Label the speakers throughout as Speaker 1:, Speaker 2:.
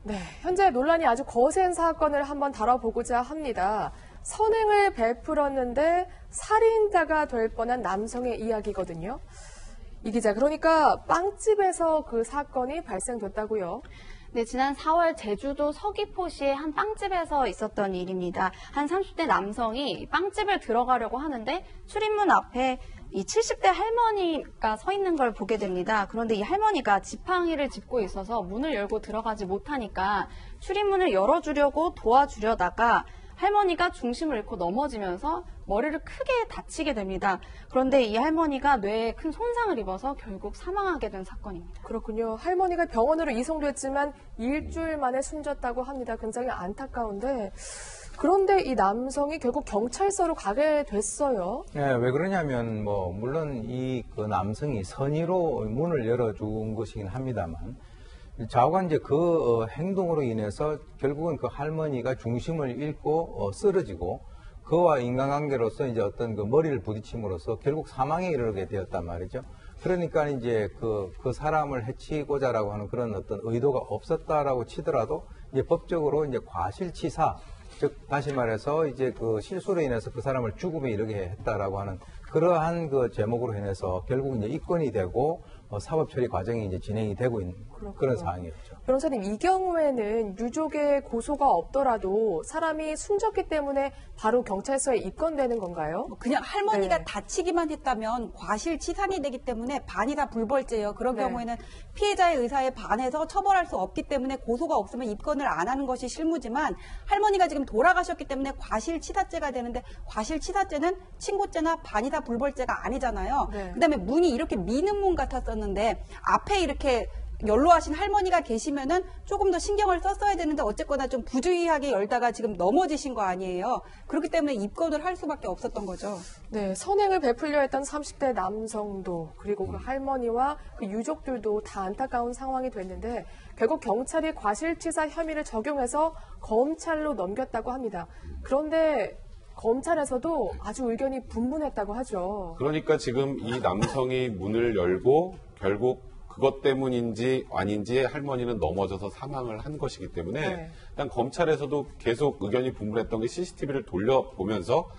Speaker 1: 네, 현재 논란이 아주 거센 사건을 한번 다뤄보고자 합니다. 선행을 베풀었는데 살인자가 될 뻔한 남성의 이야기거든요. 이 기자, 그러니까 빵집에서 그 사건이 발생됐다고요?
Speaker 2: 네, 지난 4월 제주도 서귀포시의 한 빵집에서 있었던 일입니다. 한 30대 남성이 빵집을 들어가려고 하는데 출입문 앞에 이 70대 할머니가 서 있는 걸 보게 됩니다. 그런데 이 할머니가 지팡이를 짚고 있어서 문을 열고 들어가지 못하니까 출입문을 열어주려고 도와주려다가 할머니가 중심을 잃고 넘어지면서 머리를 크게 다치게 됩니다. 그런데 이 할머니가 뇌에 큰 손상을 입어서 결국 사망하게 된 사건입니다.
Speaker 1: 그렇군요. 할머니가 병원으로 이송됐지만 일주일 만에 숨졌다고 합니다. 굉장히 안타까운데 그런데 이 남성이 결국 경찰서로 가게 됐어요.
Speaker 3: 네, 왜 그러냐면 물론 그 남성이 선의로 문을 열어준 것이긴 합니다만 좌우가 이제 그 행동으로 인해서 결국은 그 할머니가 중심을 잃고 쓰러지고 그와 인간관계로서 이제 어떤 그 머리를 부딪힘으로써 결국 사망에 이르게 되었단 말이죠. 그러니까 이제 그 사람을 해치고자라고 하는 그런 어떤 의도가 없었다라고 치더라도 이제 법적으로 이제 과실치사, 즉 다시 말해서 이제 그 실수로 인해서 그 사람을 죽음에 이르게 했다라고 하는 그러한 그 제목으로 인해서 결국 이제 입건이 되고 사법 처리 과정이 이제 진행이 되고 있는 그런 상황이었죠.
Speaker 1: 변호사님, 이 경우에는 유족의 고소가 없더라도 사람이 숨졌기 때문에 바로 경찰서에 입건되는 건가요?
Speaker 4: 그냥 할머니가 다치기만 했다면 과실치상이 되기 때문에 반이 다 불벌죄예요. 그런 경우에는 피해자의 의사에 반해서 처벌할 수 없기 때문에 고소가 없으면 입건을 안 하는 것이 실무지만 할머니가 지금 돌아가셨기 때문에 과실치사죄가 되는데 과실치사죄는 친고죄나 반이 다 불벌죄가 아니잖아요. 그다음에 문이 이렇게 미는 문 같았었는데 앞에 이렇게 연로하신 할머니가 계시면은 조금 더 신경을 썼어야 되는데 어쨌거나 좀 부주의하게 열다가 지금 넘어지신 거 아니에요. 그렇기 때문에 입건을 할 수밖에 없었던 거죠.
Speaker 1: 네, 선행을 베풀려 했던 30대 남성도 그리고 그 할머니와 그 유족들도 다 안타까운 상황이 됐는데 결국 경찰이 과실치사 혐의를 적용해서 검찰로 넘겼다고 합니다. 그런데 검찰에서도 아주 의견이 분분했다고 하죠.
Speaker 5: 그러니까 지금 이 남성이 문을 열고 결국 그것 때문인지 아닌지 할머니는 넘어져서 사망을 한 것이기 때문에 일단 검찰에서도 계속 의견이 분분했던 게 CCTV를 돌려보면서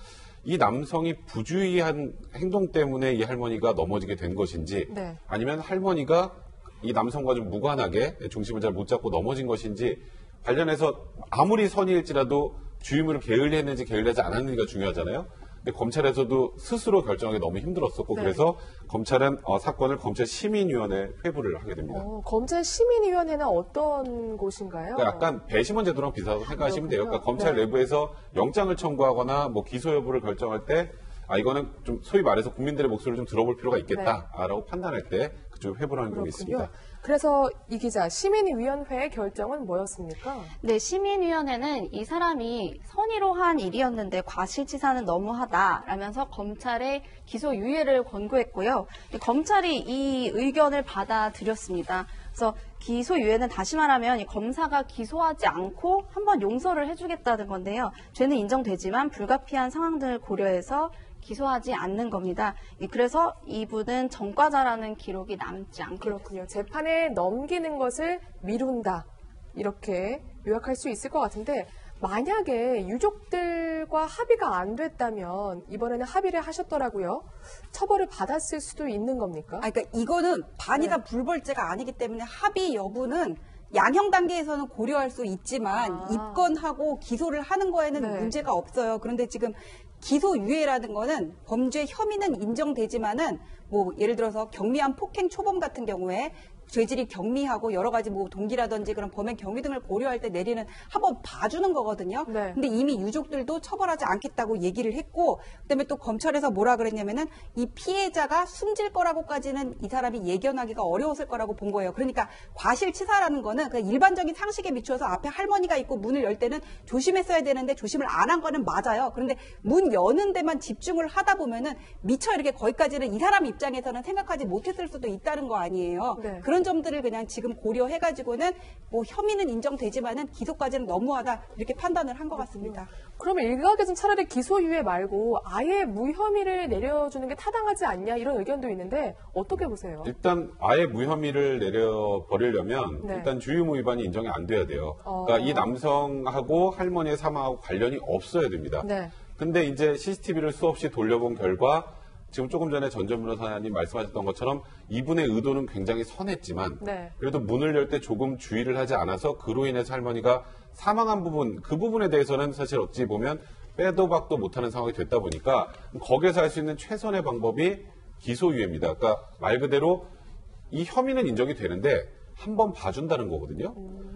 Speaker 5: 이 남성이 부주의한 행동 때문에 이 할머니가 넘어지게 된 것인지 아니면 할머니가 이 남성과 좀 무관하게 중심을 잘 못 잡고 넘어진 것인지 관련해서 아무리 선의일지라도 주임을 게을리했는지 게을리하지 않았는지가 중요하잖아요. 근데 검찰에서도 스스로 결정하기 너무 힘들었었고 그래서 검찰은 사건을 검찰시민위원회에 회부를 하게 됩니다.
Speaker 1: 검찰시민위원회는 어떤 곳인가요?
Speaker 5: 그러니까 약간 배심원 제도랑 비슷하다고 생각하시면 돼요. 그러니까 검찰 내부에서 영장을 청구하거나 기소 여부를 결정할 때 이거는 좀 소위 말해서 국민들의 목소리를 좀 들어볼 필요가 있겠다라고 판단할 때 그쪽 회부를 하는 경우가 있습니다.
Speaker 1: 그래서 이 기자, 시민위원회의 결정은 뭐였습니까?
Speaker 2: 네, 시민위원회는 이 사람이 선의로 한 일이었는데 과실치사는 너무하다라면서 검찰에 기소 유예를 권고했고요. 검찰이 이 의견을 받아들였습니다. 그래서 기소 유예는 다시 말하면 이 검사가 기소하지 않고 한번 용서를 해주겠다는 건데요. 죄는 인정되지만 불가피한 상황 등을 고려해서 기소하지 않는 겁니다. 그래서 이분은 전과자라는 기록이 남지 않게
Speaker 1: 그렇군요. 재판에 넘기는 것을 미룬다. 이렇게 요약할 수 있을 것 같은데 만약에 유족들과 합의가 안 됐다면 이번에는 합의를 하셨더라고요. 처벌을 받았을 수도 있는 겁니까?
Speaker 4: 그러니까 이거는 반이 다 불벌죄가 아니기 때문에 합의 여부는 양형 단계에서는 고려할 수 있지만 입건하고 기소를 하는 거에는 문제가 없어요. 그런데 지금 기소유예라는 거는 범죄 혐의는 인정되지만은 예를 들어서 경미한 폭행 초범 같은 경우에 죄질이 경미하고 여러 가지 동기라든지 그런 범행 경위 등을 고려할 때 내리는 한번 봐주는 거거든요. 근데 이미 유족들도 처벌하지 않겠다고 얘기를 했고 그다음에 또 검찰에서 뭐라 그랬냐면은 이 피해자가 숨질 거라고까지는 이 사람이 예견하기가 어려웠을 거라고 본 거예요. 그러니까 과실치사라는 거는 그냥 일반적인 상식에 비추어서 앞에 할머니가 있고 문을 열 때는 조심했어야 되는데 조심을 안 한 거는 맞아요. 그런데 문 여는 데만 집중을 하다 보면은 미처 이렇게 거기까지는 이 사람 입장에서는 생각하지 못했을 수도 있다는 거 아니에요. 그런 점들을 그냥 지금 고려해가지고는 뭐 혐의는 인정되지만은 기소까지는 너무하다 이렇게 판단을 한 것 같습니다.
Speaker 1: 그러면 일각에서는 차라리 기소유예 말고 아예 무혐의를 내려주는 게 타당하지 않냐 이런 의견도 있는데 어떻게 보세요?
Speaker 5: 일단 아예 무혐의를 내려버리려면
Speaker 1: 네.
Speaker 5: 일단 주유무 위반이 인정이 안 돼야 돼요. 그러니까 이 남성하고 할머니의 사망하고 관련이 없어야 됩니다.
Speaker 1: 네.
Speaker 5: 근데 이제 CCTV를 수없이 돌려본 결과 지금 조금 전에 전 변호사님 말씀하셨던 것처럼 이분의 의도는 굉장히 선했지만
Speaker 1: 네.
Speaker 5: 그래도 문을 열 때 조금 주의를 하지 않아서 그로 인해서 할머니가 사망한 부분, 그 부분에 대해서는 사실 어찌 보면 빼도 박도 못하는 상황이 됐다 보니까 거기에서 할 수 있는 최선의 방법이 기소유예입니다. 그러니까 말 그대로 이 혐의는 인정이 되는데 한번 봐준다는 거거든요.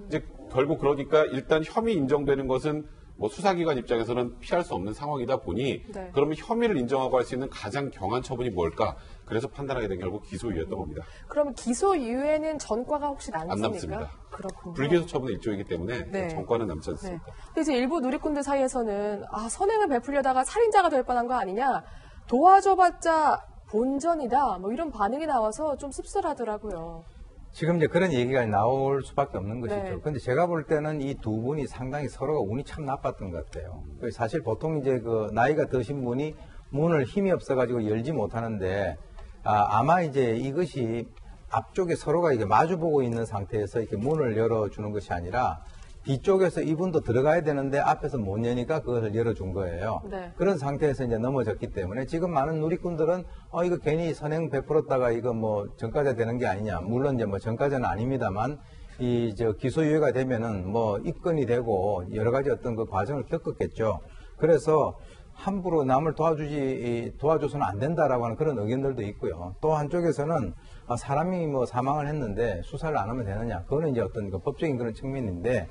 Speaker 5: 이제 결국 그러니까 일단 혐의 인정되는 것은 뭐 수사기관 입장에서는 피할 수 없는 상황이다 보니
Speaker 1: 네.
Speaker 5: 그러면 혐의를 인정하고 할 수 있는 가장 경한 처분이 뭘까? 그래서 판단하게 된 결국 기소유예였던 겁니다.
Speaker 1: 그러면 기소유예는 전과가 혹시 남습니까?
Speaker 5: 안 남습니다.
Speaker 1: 그렇군요.
Speaker 5: 불기소 처분은 일종이기 때문에
Speaker 1: 네.
Speaker 5: 전과는 남지
Speaker 1: 네.
Speaker 5: 않습니다.
Speaker 1: 근데 이제 일부 누리꾼들 사이에서는 선행을 베풀려다가 살인자가 될 뻔한 거 아니냐, 도와줘봤자 본전이다, 뭐 이런 반응이 나와서 좀 씁쓸하더라고요.
Speaker 3: 지금 이제 그런 얘기가 나올 수밖에 없는 것이죠.
Speaker 1: 네.
Speaker 3: 근데 제가 볼 때는 이 두 분이 상당히 서로가 운이 참 나빴던 것 같아요. 사실 보통 이제 그 나이가 드신 분이 문을 힘이 없어가지고 열지 못하는데, 아마 이제 이것이 앞쪽에 서로가 이게 마주보고 있는 상태에서 이렇게 문을 열어주는 것이 아니라 뒤쪽에서 이분도 들어가야 되는데 앞에서 못 여니까 그것을 열어준 거예요.
Speaker 1: 네.
Speaker 3: 그런 상태에서 이제 넘어졌기 때문에 지금 많은 누리꾼들은 이거 괜히 선행 베풀었다가 이거 뭐 전과자 되는 게 아니냐. 물론 이제 뭐 전과자는 아닙니다만 이 기소유예가 되면은 뭐 입건이 되고 여러 가지 어떤 그 과정을 겪었겠죠. 그래서 함부로 남을 도와줘서는 안 된다라고 하는 그런 의견들도 있고요. 또 한쪽에서는 사람이 뭐 사망을 했는데 수사를 안 하면 되느냐. 그거는 이제 어떤 그 법적인 그런 측면인데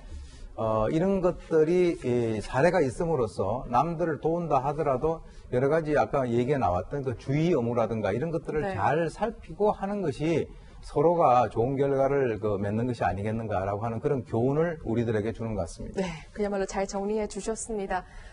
Speaker 3: 이런 것들이 사례가 있음으로써 남들을 도운다 하더라도 여러 가지 아까 얘기가 나왔던 그 주의 의무라든가 이런 것들을
Speaker 1: 네.
Speaker 3: 잘 살피고 하는 것이 서로가 좋은 결과를 맺는 것이 아니겠는가라고 하는 그런 교훈을 우리들에게 주는 것 같습니다.
Speaker 1: 네, 그야말로 잘 정리해 주셨습니다.